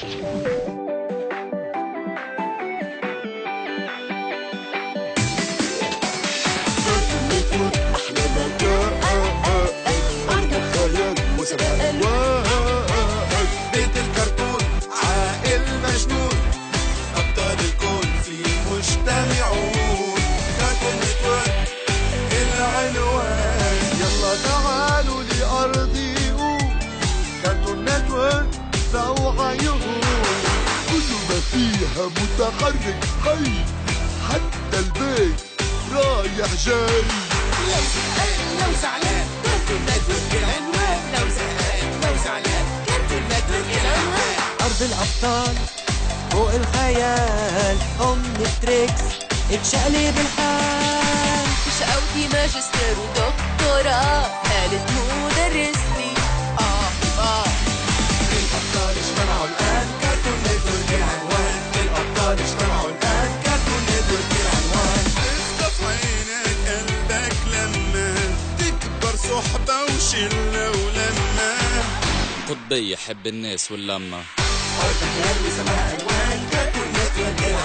بيت الكرتون عائل مجنون، أبطال الكون فيه مجتمعون. كارتون نتورك العنوان، يلا تعالوا لأرضي كارتون نتورك روعة يهون. كل ما فيها متحرك حي، حتى البيت رايح جاي. لو زهقان لو زعلان كارتون نتورك العنوان، لو زهقان لو زعلان كارتون نتورك العنوان. أرض الأبطال فوق الخيال، أومنيتريكس اتشقلب الحال. شقاوتي ماجستير ودكتوراه، هالة مدرسني الأبطال اجتمعوا الآن كارتون نتورك العنوان، الأبطال اجتمعوا الآن كارتون نتورك العنوان. اخطف عينك قلبك لما تكبر صحبة وشلة ولما قطبي يحب الناس واللمة. أرضك يلي سماها ألوان كارتون نتورك العنوان.